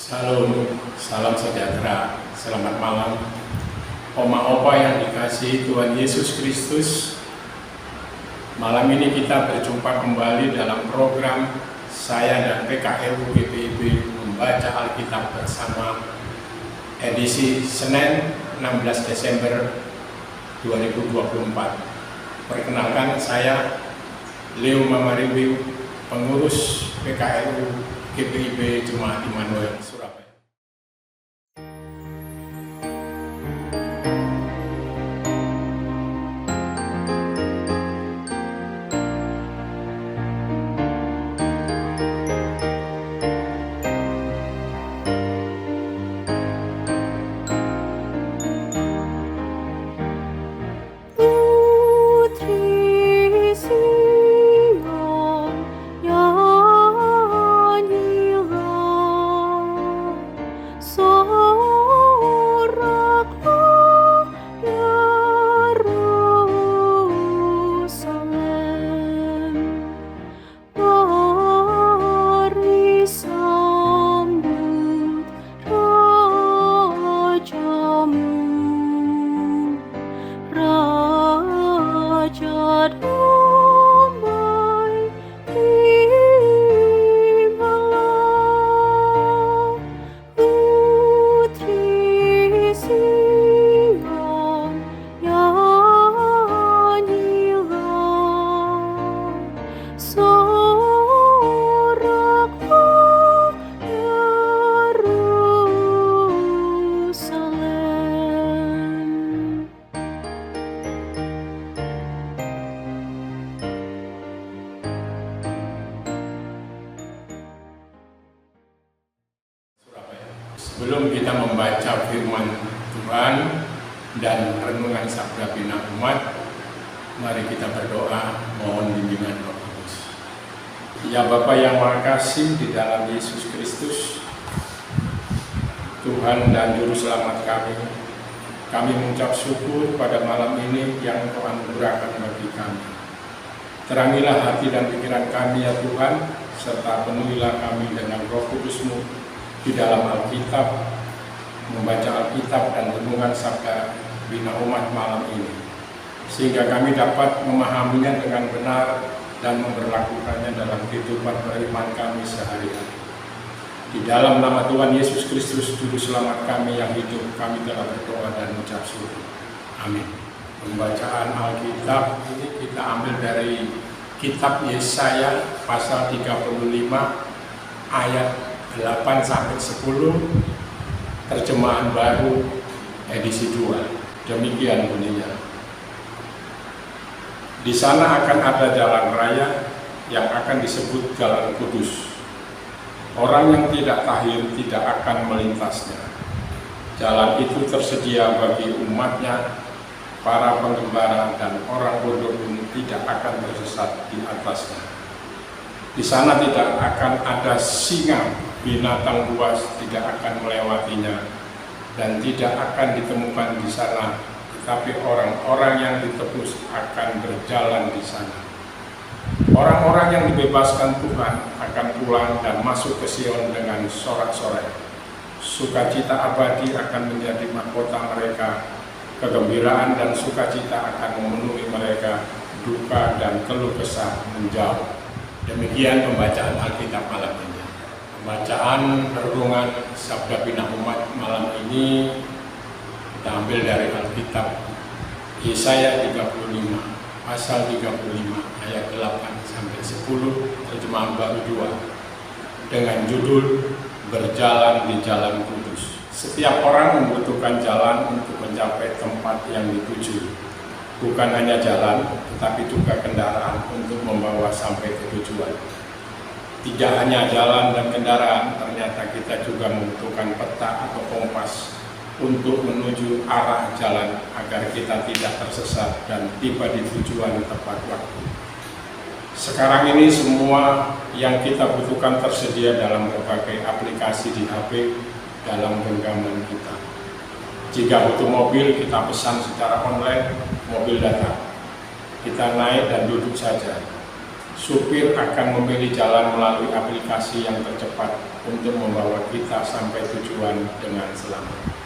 Shalom, salam sejahtera, selamat malam. Oma opa yang dikasihi Tuhan Yesus Kristus, malam ini kita berjumpa kembali dalam program saya dan PKLU GPIB membaca Alkitab bersama edisi Senin 16 Desember 2024. Perkenalkan, saya Leo Mamariwiu, pengurus PKLU GPIB Jemaat Immanuel Surabaya. Sebelum kita membaca firman Tuhan dan renungan Sabda Bina Umat, mari kita berdoa mohon bimbingan Roh Kudus. Ya Bapa yang Maha Kasih di dalam Yesus Kristus, Tuhan dan Juru Selamat kami mengucap syukur pada malam ini yang Kau anugerahkan bagi kami. Terangilah hati dan pikiran kami ya Tuhan, serta penuhilah kami dengan Roh Kudus-Mu di dalam Alkitab, membaca Alkitab dan renungan Sabda Bina Umat malam ini, sehingga kami dapat memahaminya dengan benar dan memperlakukannya dalam kehidupan beriman kami sehari-hari. Di dalam nama Tuhan Yesus Kristus, Juru Selamat kami yang hidup, kami telah berdoa dan mengucap syukur. Amin. Pembacaan Alkitab ini kita ambil dari kitab Yesaya pasal 35 ayat 8-10, terjemahan baru edisi 2. Demikian bunyinya. Di sana akan ada jalan raya yang akan disebut Jalan Kudus. Orang yang tidak tahir tidak akan melintasnya. Jalan itu tersedia bagi umatnya, para penggembara dan orang bodoh pun tidak akan tersesat di atasnya. Di sana tidak akan ada singa, binatang buas tidak akan melewatinya, dan tidak akan ditemukan di sana, tetapi orang-orang yang ditebus akan berjalan di sana. Orang-orang yang dibebaskan Tuhan akan pulang dan masuk ke Sion dengan sorak-sorai. Sukacita abadi akan menjadi mahkota mereka, kegembiraan dan sukacita akan memenuhi mereka, duka dan keluh kesah menjauh. Demikian pembacaan Alkitab malam ini. Pembacaan renungan Sabda Bina Umat malam ini kita ambil dari Alkitab Yesaya 35 pasal 35 ayat 8-10, terjemahan baru 2, dengan judul Berjalan di Jalan Kudus. Setiap orang membutuhkan jalan untuk mencapai tempat yang dituju. Bukan hanya jalan, tetapi juga kendaraan untuk membawa sampai ke tujuan. Tidak hanya jalan dan kendaraan, ternyata kita juga membutuhkan peta atau kompas untuk menuju arah jalan agar kita tidak tersesat dan tiba di tujuan tepat waktu. Sekarang ini semua yang kita butuhkan tersedia dalam berbagai aplikasi di HP dalam genggaman kita. Jika butuh mobil, kita pesan secara online, mobil datang. Kita naik dan duduk saja. supir akan memilih jalan melalui aplikasi yang tercepat untuk membawa kita sampai tujuan dengan selamat.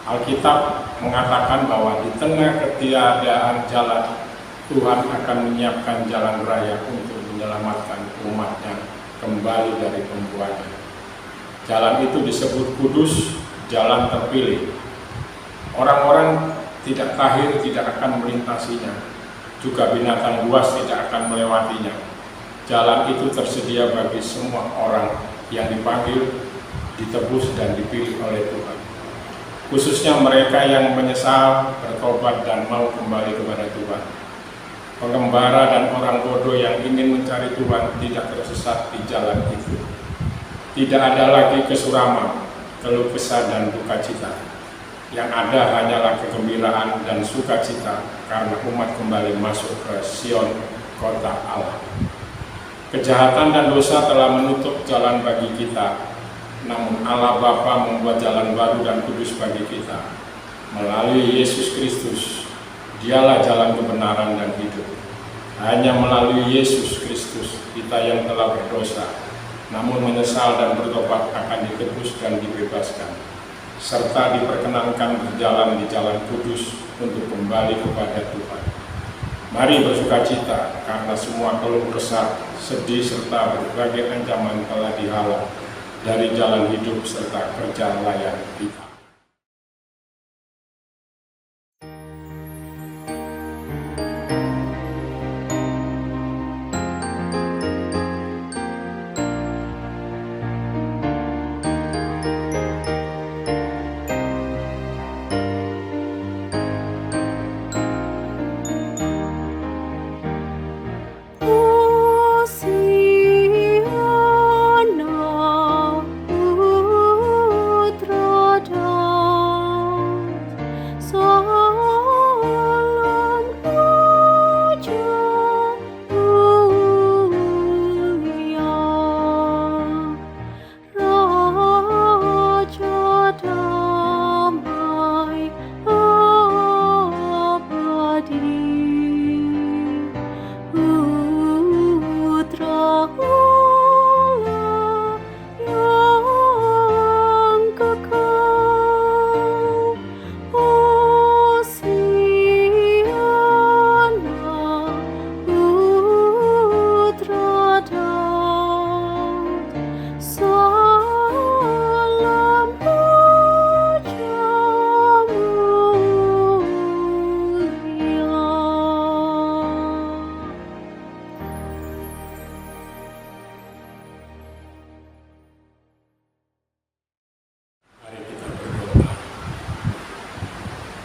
Alkitab mengatakan bahwa di tengah ketiadaan jalan, Tuhan akan menyiapkan jalan raya untuk menyelamatkan umatnya kembali dari pembuangan. Jalan itu disebut kudus, jalan terpilih. Orang-orang tidak tahir tidak akan melintasinya, juga binatang buas tidak akan melewatinya. Jalan itu tersedia bagi semua orang yang dipanggil, ditebus, dan dipilih oleh Tuhan. Khususnya mereka yang menyesal, bertobat, dan mau kembali kepada Tuhan. Pengembara dan orang bodoh yang ingin mencari Tuhan tidak tersesat di jalan itu. Tidak ada lagi kesuraman, keluh kesah, dan duka cita. Yang ada hanyalah kegembiraan dan sukacita karena umat kembali masuk ke Sion, kota Allah. Kejahatan dan dosa telah menutup jalan bagi kita, namun Allah Bapa membuat jalan baru dan kudus bagi kita. Melalui Yesus Kristus, Dialah jalan kebenaran dan hidup. Hanya melalui Yesus Kristus, kita yang telah berdosa, namun menyesal dan bertobat akan ditebus dan dibebaskan, serta diperkenankan berjalan di jalan kudus untuk kembali kepada Tuhan. Mari bersukacita karena semua keluh kesah, sedih, serta berbagai ancaman telah dihalau dari jalan hidup serta kerja layan kita.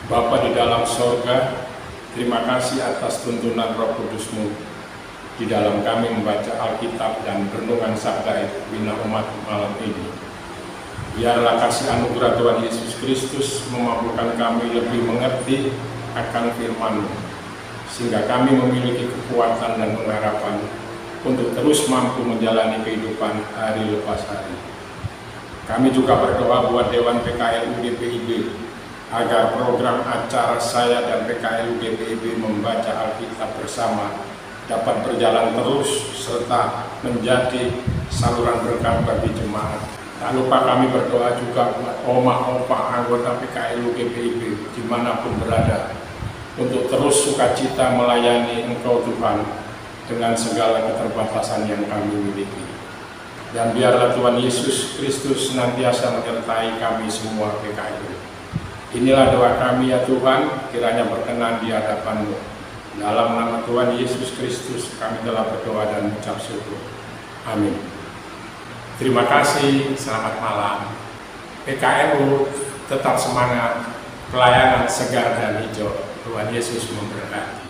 Bapa di dalam sorga, terima kasih atas tuntunan Roh Kudus-Mu di dalam kami membaca Alkitab dan renungan sabda bina umat malam ini. Biarlah kasih anugerah Tuhan Yesus Kristus memampukan kami lebih mengerti akan firman-Mu, sehingga kami memiliki kekuatan dan pengharapan untuk terus mampu menjalani kehidupan hari lepas hari. Kami juga berdoa buat Dewan PKLU DPIB, agar program acara saya dan PKLU DPIB membaca Alkitab bersama dapat berjalan terus serta menjadi saluran berkah bagi jemaat. Tak lupa kami berdoa juga buat oma-opa anggota PKLU DPIB dimanapun berada, untuk terus sukacita melayani Engkau Tuhan dengan segala keterbatasan yang kami miliki. Dan biarlah Tuhan Yesus Kristus senantiasa menyertai kami semua PKLU. Inilah doa kami ya Tuhan, kiranya berkenan di hadapan-Mu. Dalam nama Tuhan Yesus Kristus kami telah berdoa dan mengucap syukur. Amin. Terima kasih, selamat malam. PKLU tetap semangat, pelayanan segar dan hijau. Tuhan Yesus memberkati.